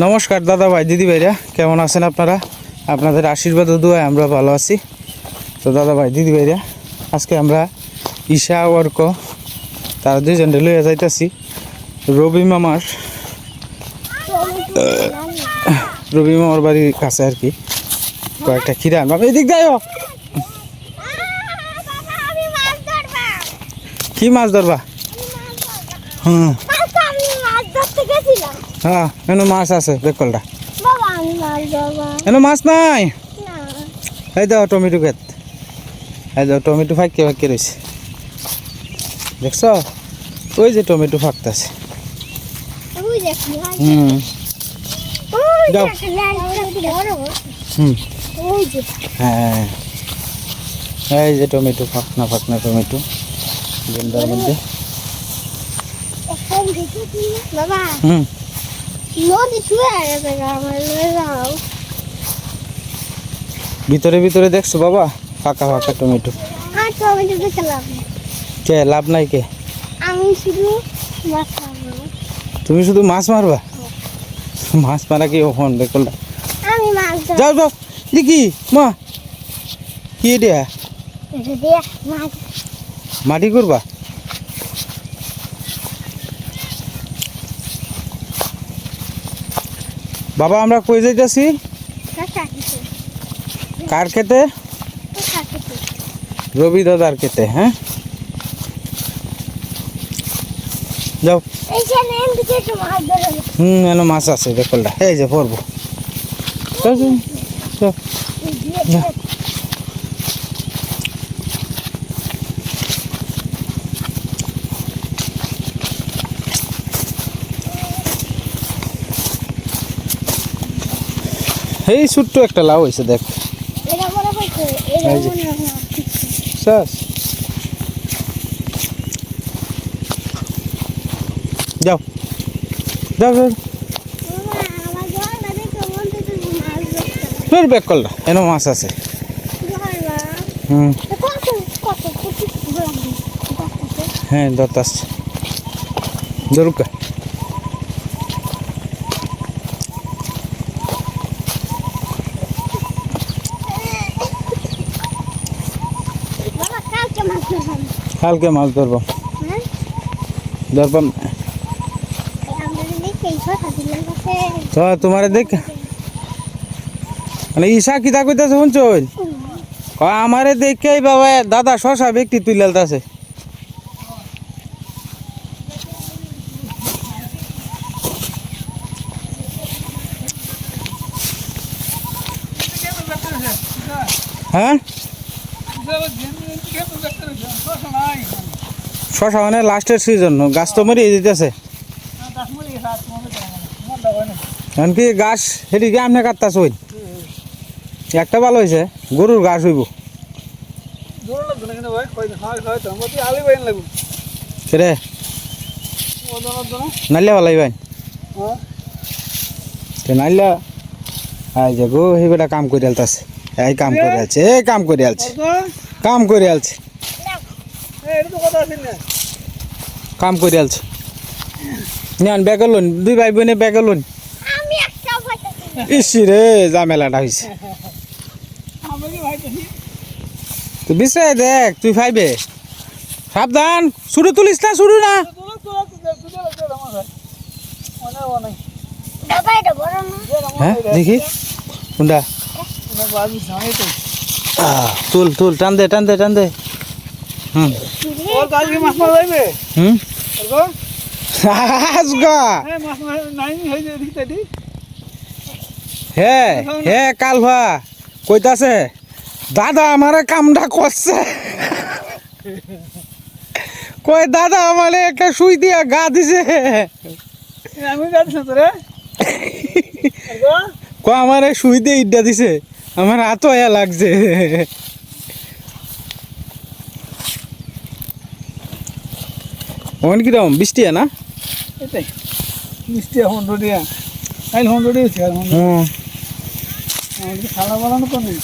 নমস্কার দাদা ভাই দিদি ভাইরা, কেমন আছেন আপনারা? আপনাদের আশীর্বাদ ও দোয়ায় আমরা ভালো আছি। তো দাদা ভাই দিদি ভাইরা, আজকে আমরা ঈশা অর্ক তারা দুইজন লইয়া যাইতেছি রবি মামার বাড়ির কাছে আর কি। কয়েকটা খিরা আনবা। এদিক যাই কি মাছ ধরবা? হ্যাঁ এনে মাছ আছে দেখলটা। এনে মাছ নাই। এই দাও টমেটো ক্ষেত, এই দাও টমেটো ফাঁকে ফাঁকে রয়েছে দেখছ? ওই যে টমেটো ফাঁকতেছে। যাও। হ্যাঁ এই যে টমেটো ফাঁকনা ফাঁকনা টমেটো গেন্দার মধ্যে। ভিতরে ভিতরে দেখছো বাবা ফাঁকা ফাঁকা টমেটো। কে লাভ নাই কে? তুমি শুধু মাছ মারবা? মাছ মারা কি ওখান দেখো? যাও যাও দেখি মা কি দিয়া মাটি করবা? বাবা আমরা কই যাইতাছি? কার খেতে? রবি দাদার খেতে। হ্যাঁ যাও। এনে মাছ আছে দেখলটা। এই যে পড়বো। এই ছোট্ট একটা লাউ হয়েছে দেখ। যাও যাও তোর ব্যাগ করলা এনে মাছ আছে। হ্যাঁ দত আসছে দরুকা। কালকে মাছ ধরবাম ধরবাম। তোমার দেখ মানে ঈশা কিতা কইতাছে শুনছ? আমারে দেখে বাবা দাদা শশা ব্যক্তি তুইলালতাছে। হ্যাঁ শশা মানে লাস্টের সিজন, গাছ তো মরিয়ে দিতেছে। এমনকি গাছ সেদিকে আপনি কাটতাছ ওই একটা ভালো হয়েছে, গরুর ঘাস হইব। রে নাইলে ভালো হইবেন নাইলে। এই যে গো সেই বেটা কাম করে আলতাছে। এই কাম করে আছে, এই কাম করে আলছে, কাম করে আলছে, কাম করে আলছে। নেন ব্যাগ লোন, দুই ভাই বোনে ব্যাগ লোন। ইসি রে ঝামেলাটা হয়েছে। তুই বিশ্রাই দেখ, তুই ফাইবে সাবধান। শুরু তুলিস না, শুরু না। হ্যাঁ দেখি কোনটা? তুল তুল টান দে টান দে টান দে। হ্যাঁ হ্যাঁ কালভা কইতাছে দাদা আমারে কামটা করছে। কই দাদা আমারে একটা সুই দিয়া গা দিছে। আমারে সুই দিয়ে ইডা দিছে, আমার হাত হয়ে লাগছে। ওখানে কিরকম বৃষ্টি না? মিষ্টি হন্ড্রেডিয়া কাইল হন্ড্রেডি হচ্ছে খালা বানানো তো নেই।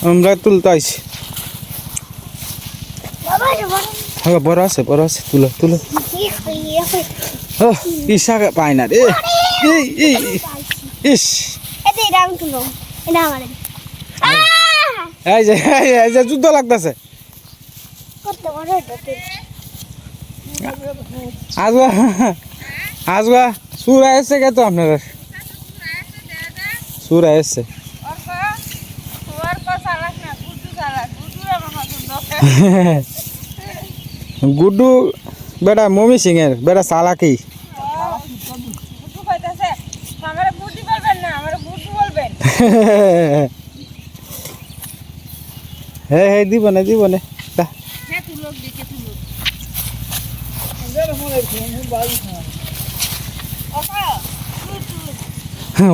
আমরা তুলতে আইছি। বড় আছে তুলো তুলো। ও ঈশা পায় না রে এই এই ইস এটা এটা আমি তুলো এটা আমার এই যে যুদ্ধ লাগতেছে কত বড় এটা আজবা আজবা সুর আসছে কে তো আপনার সুর আসছে গুড্ডু বেটা মমি সিং এর বেটা সালাকি হে হে দিব না যা।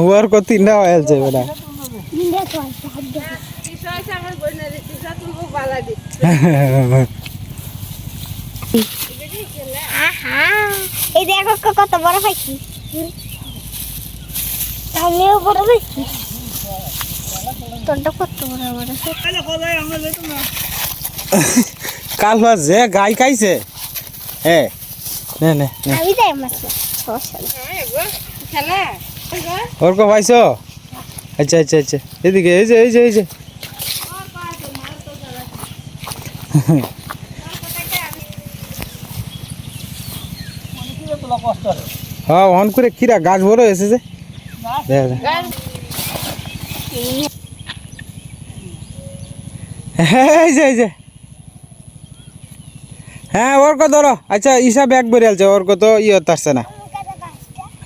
ওর কত তিনটা হয়েছে বেটা নিলে তো সাহায্য আহা এই দেখো কত বড় পাখি আমিও বড় পাখি তোরটা কত বড় বড় কাল যে গাই খাইছে হ্যাঁ নে নে নে। আমি যাই মাছ ওর কো পাইছো আচ্ছা আচ্ছা আচ্ছা এদিকে এই যে হ্যাঁ অন করে কিরা গাছ বড় হয়েছে যে দেখ, দেখ। এই যে হ্যাঁ ওর কো ধরো আচ্ছা ঈশা ব্যাগ বেরে আলছে ওর কো তো হতে আসছে না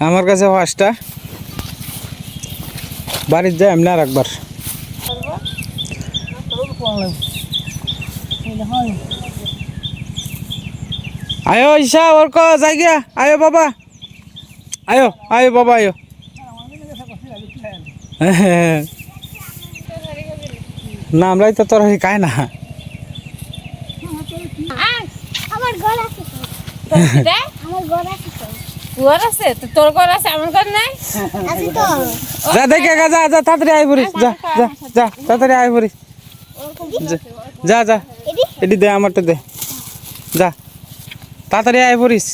আমার কাছে 5টা বাড়ির যাই এমনি আর একবার আয়ো ঈশা ওর কো যাই গিয়া আয়ো বাবা আয়ো বাবা না আমরাই তো তোর কায় না আমার ঘর আছে আমার ঘর আছে ঘর আছে তো তোর ঘর আছে আমার ঘর নাই আছে তো যা দেখে যা তাড়াতাড়ি আয় পড়িস যা তাড়াতাড়ি আয় পড়িস যা এটি দে আমারটা দে যা তাড়াতাড়ি আয় পড়িস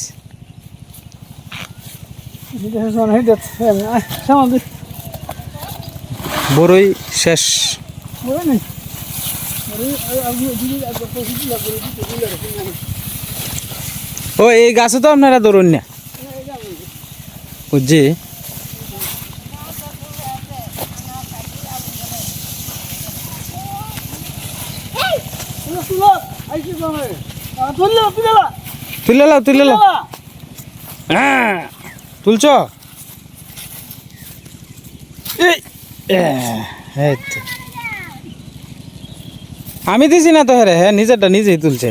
বড়ই শেষ ও এই গাছে তো আপনারা ধরুন না বুঝছি তুলে লাও হ্যাঁ তুলছ এই তো। আমি দিছি না তো হ্যাঁ নিজেরটা নিজেই তুলছে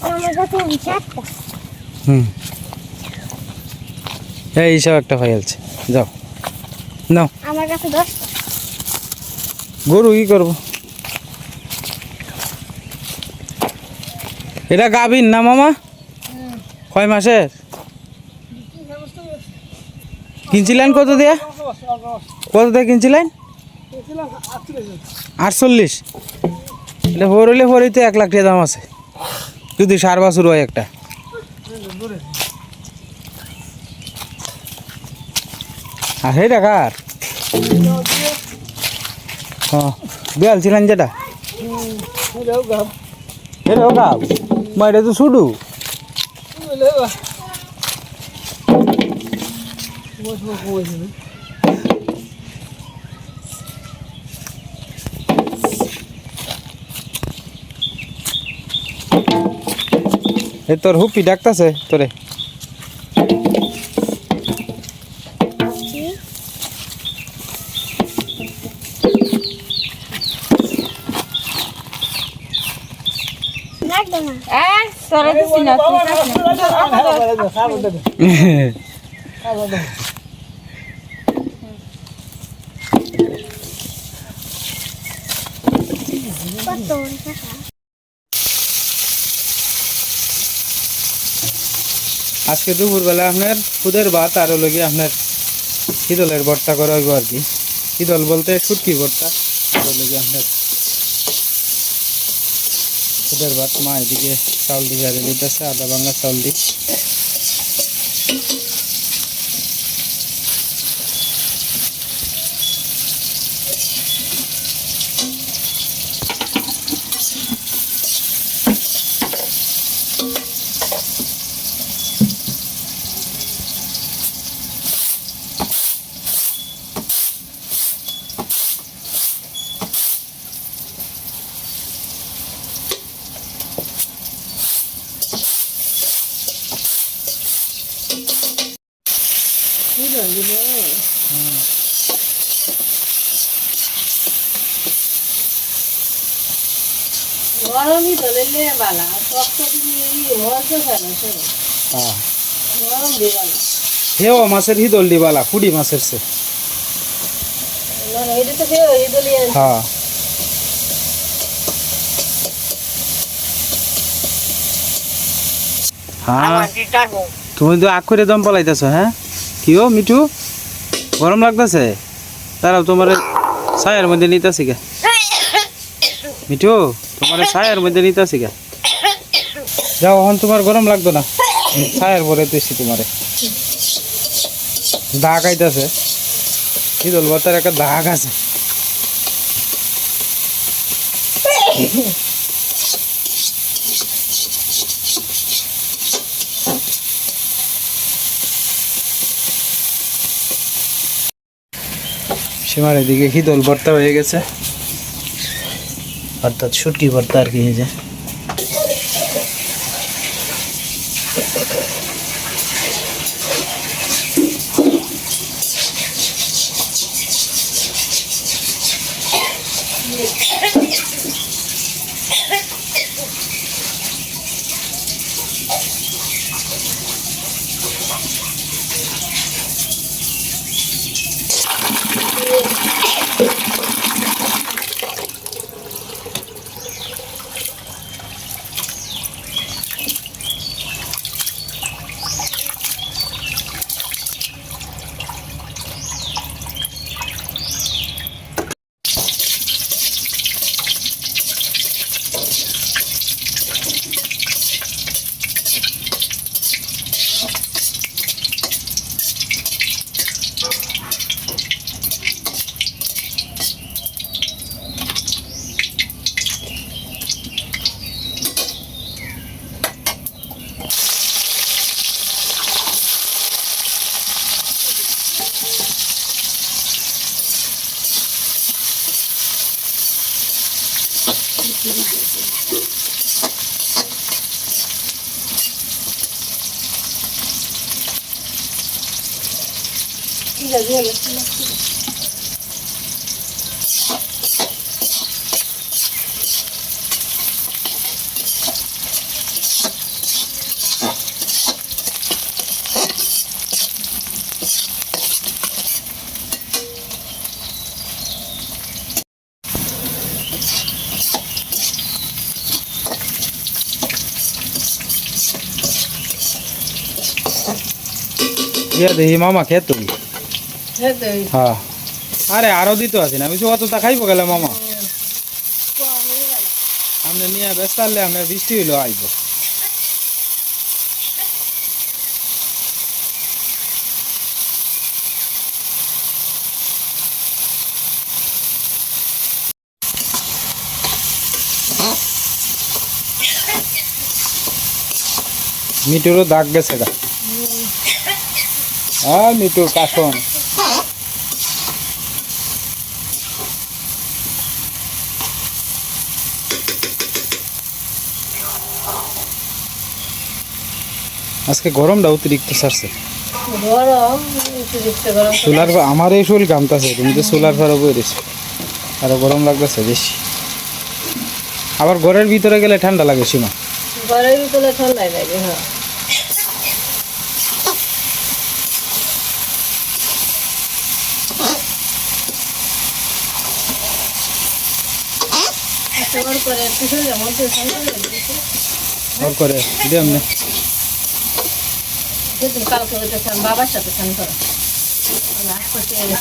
আমার কাছে চারটা এই সব একটা হয়ে গেছে যাও নাও আমার কাছে 10টা গরু কি করবো এটা গাভিন না মামা কয় মাসের কিনছিলেন কত দিয়া কিনছিলেন 48 এটা হরলে হরিতে 1 লাখ টাকা দাম আছে যদি 4 বছর হয় একটা আর হে টাকার হ্যাঁ বিয়াল ছিলেন যেটা এটা গাব মাইরে তো শুডু এ তোর হুপি ডাকতাছে তোরে লাগবে না সরে দিছি না তুই কত বড় টাকা আজকে দুপুরবেলা আপনার খুদের ভাত আর হলো গিয়ে আপনার শীতলের ভর্তা করা হইব আর কি শীতল বলতে শুটকি ভর্তা আর হলো গিয়ে আপনার খুদের ভাত মা এদিকে চাউল দিয়ে ঝাড়ে দিতেছে, আদা ভাঙা চাউল দিয়ে। গরমই তো লেলে বালা শক্ত দিয়ে মজা খায় না সব হ্যাঁ, গরম দিবাল হেও মাছের হিদল দিবালা, ফুডি মাছের সে। না এটা তো খেয়ে ওই দলি হ্যাঁ, হ্যাঁ তুমি তো আখ করে দম পালাইতেছ। হ্যাঁ কি ও মিঠু, গরম লাগতেছে? তারাও তোমার ছায়ের মধ্যে নিতেছি গে। মিঠু তোমার ছায়ের মধ্যে নিতেছি গে, যাও এখন তোমার গরম লাগতো না, ছায়ের পরে তুইছি তোমারে। দাগ আইতাছে, হিদল বাতার একটা দাগ আছে। সীমার এদিকে হিদল ভর্তা হয়ে গেছে, অর্থাৎ শুটকি ভর্তা আর কি। এই যে দেখি মামা খেত তুমি। হ্যাঁ, আরে আরো দিতে আছে না, আমি অতটা খাইবো গেলে মামা। আমরা নিয়ে ব্যস্ত আনলে আপনার বৃষ্টি হইলো আইব। মিটুরও দাগ গেছে গা। আর মিটুর কাশন আজকে গরমটা অতিরিক্ত ছাড়ছে। সোলার আমার এই শরীর ঘামতেছে, তুমি তো সোলার ফেরো বইরেছো, আরো গরম লাগতেছে বেশি। আবার ঘরের ভিতরে গেলে ঠান্ডা লাগে সীমা। ঘরের ভিতরে ঠান্ডাই লাগে। হ্যাঁ করে দিলাম না, কালকে বাবার সাথে স্নান করো,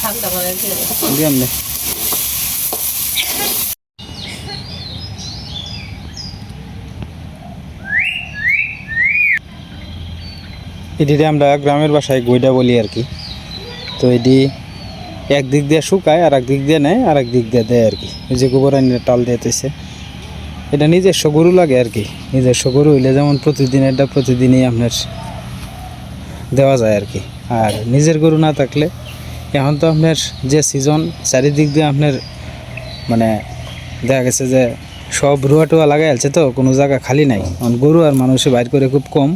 ঠান্ডা করে দিলাম না। এটিতে আমরা গ্রামের বাসায় গইডা বলি আর কি। তো এটি একদিক দিয়ে শুকায় আর একদিক দিয়ে নেয় আর একদিক দিয়ে দেয় আর কি। ওই যে গোবর আনিয়ে টাল দিতেছে, এটা নিজস্ব গরু লাগে আর কি। নিজস্ব গরু হইলে যেমন প্রতিদিন এটা প্রতিদিনই আপনার দেওয়া যায় আর কি। আর নিজের গরু না থাকলে এখন তো আপনার যে সিজন চারিদিক দিয়ে আপনার মানে দেখা গেছে যে সব রুয়া টুয়া লাগাই আছে, তো কোনো জায়গা খালি নাই। এখন গরু আর মানুষে বাইর করে খুব কম,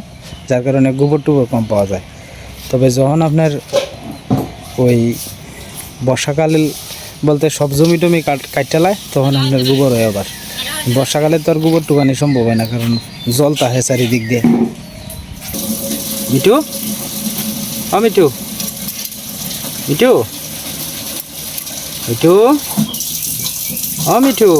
যার কারণে গোবর টুবর কম পাওয়া যায়। তবে যখন আপনার ওই বর্ষাকাল বলতে সব জমি টমি কাটালায় তখন আপনার গোবর হয়। আবার বর্ষাকালে তো আর গোবর টুকানি সম্ভব হয় না, কারণ জল তাহে চারিদিক দিয়ে। মিঠু, ও মিঠু, মিঠু, মিঠু, ও মিঠু।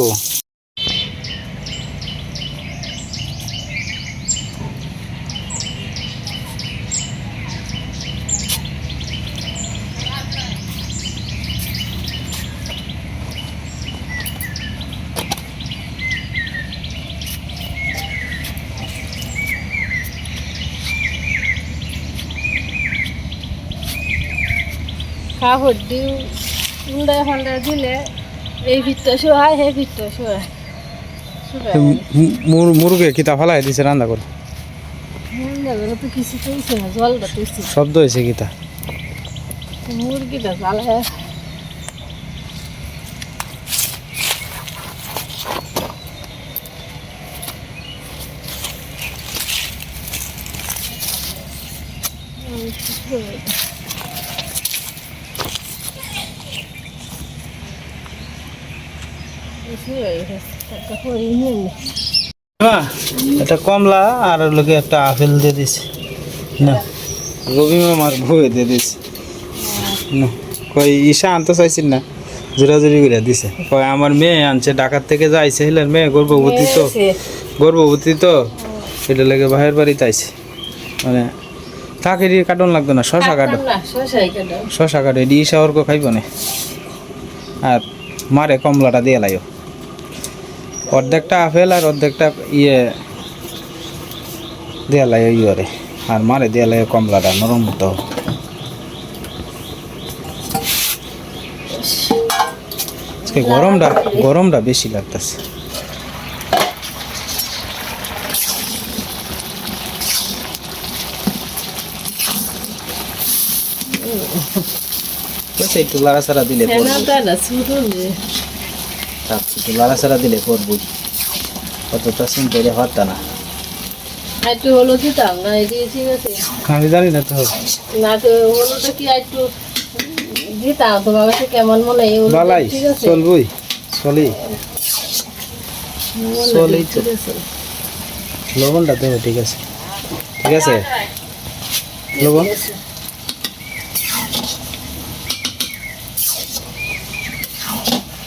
কাপড় দিও উল্ডা ফাল্ডা দিলে এই ভিতটা শোয়ায় সেই ভিতটা শোয়ায় মুরগে কিতা ফালাই দিছে রান্না করে, তো কিছু চলছে না, জলটা তুলছে শব্দ হয়েছে কিতা। মুরগিটা জ্বালায় এটা কমলা আর লোকে একটা আপেল দিয়ে দিছে না, রবি মামার বউয়ে দিয়ে দিছে না। কই ঈশা আনতে চাইছেন না, জোরাজুরি করে দিছে। কয় আমার মেয়ে আনছে ঢাকার থেকে যাইছে, হিলের মেয়ে গর্ভবতী তো এটা লেগে ভাইয়ের বাড়িতে আইছে। মানে থাকে কাটন লাগতো না, শশা কাটো, শশা কাটো এটি ঈশা ওর খাইব না। আর মারে কমলাটা দিয়ে লাইও, অর্ধেকটা আপেল আর অর্ধেকটা দেয়া লাগে ইয়ে, আর মারে দেয়া লাগে কমলাটা নরম মতো। আজকে গরমটা বেশি লাগতেছে। একটু লাড়াচাড়া দিলে একটু লাড়াচাড়া দিলে করবো, অতটা চিন্তা করে হতা না। একটু হলুদ দিতাম না, ঠিক আছে আমি জানি না তো না, তো হলুদটা কি একটু দিতাম তোমার কাছে কেমন মনে হয়? বালাই চলবই, চলি চলি তো। লবণটা দেবো, ঠিক আছে ঠিক আছে লবণ।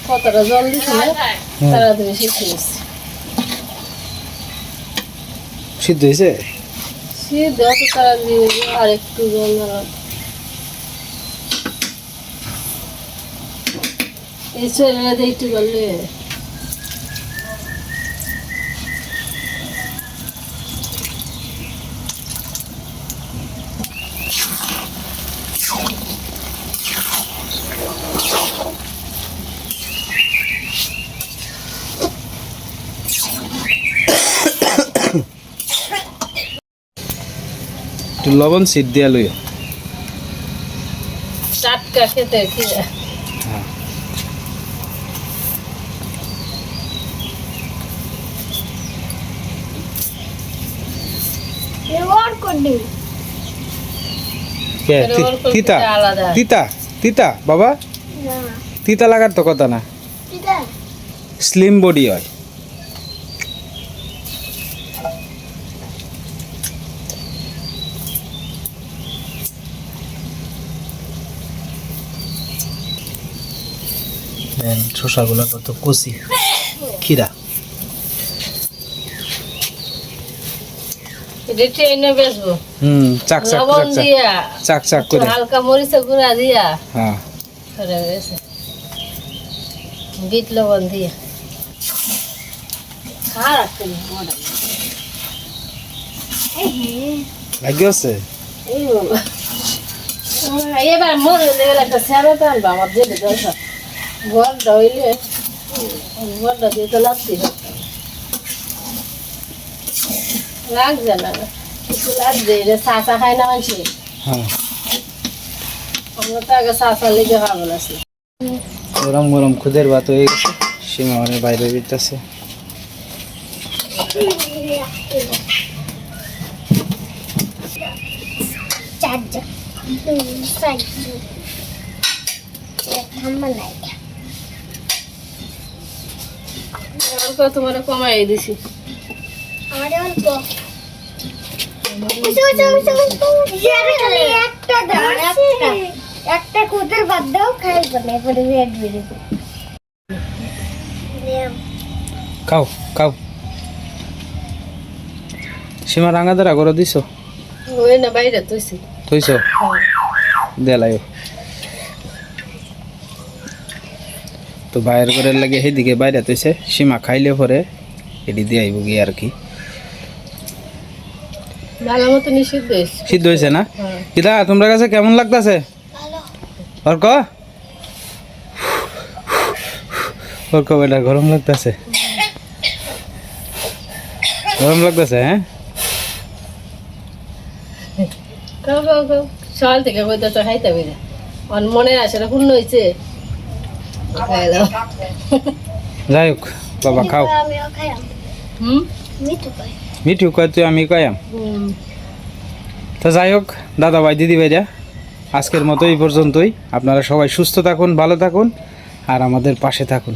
কতটা জল দিছিল তাড়াতাড়ি সিদ্ধ হয়েছে। সিদ্ধ হয়েছে, সিদ্ধ অত তাড়াতাড়ি আর একটু জল দেওয়া, এই শরীরে একটু করলে একটু লবণ সিদ্ধ দিয়া লইও। টাটকা খেতে কি তিতা তিতা তিতা বাবা, তিতা লাগার তো কথা না, স্লিম বডি হয়। শসাগুলো কত কচি, খিরা ট্রেনে বেচবো, চাক চাক লবণ দিয়া চাক চাক করে হালকা মরিচের গুঁড়া দিয়া, হ্যাঁ বিট লবণ দিয়া লাগে আছে। এই বাবা। এবার মনে গেলে একটা স্যারতে আনবো আমার যেতে দরকার ঘরটা হইলে ঘরটা দিয়ে তো লাগতে লাগছে না কিছু লাগছে যে চা চা খায় না মানুষ হ্যাঁ আমরা তো আগে চা চা লেগে খাবো না গরম গরম খুদের ভাত হয়ে গেছে সীমা মানে বাইরে দিতেছে চারজন চারজন ঠাম্মা নাই অল্প তোমার কমাই দিছি আমার অল্প একটা দাও একটা কুদের বাদ দাও খাইবো না এরপরে রেড বেরিয়ে খাও খাও সীমা রাঙা দ্বারা করে দিছ ওই না বাইরে তুইছি থইছ দেলাইও তো বাইরের করে লাগে সেদিকে বাইরে তৈছে সীমা খাইলে পরে এটি দিয়ে আইব গিয়ে আর কি ভালো মতো নিষিদ্ধ হয়েছে সিদ্ধ হয়েছে না হ্যাঁ কিরা তোমরা কাছে কেমন লাগতেছে অর্ক অর্ক বেটা গরম লাগতেছে গরম লাগতেছে হ্যাঁ খাও খাও খাও সকাল থেকে বইতে তো খাইতে হবে অন মনে আছে না পূর্ণ হয়েছে খাই দাও যাই হোক বাবা খাও আমিও খাইলাম হুম মিঠু খাই মিঠু কয় তুই আমি কয়াম হুম তো যাই হোক দাদা ভাই দিদি ভাইরা আজকের মতো এই পর্যন্তই আপনারা সবাই সুস্থ থাকুন ভালো থাকুন আর আমাদের পাশে থাকুন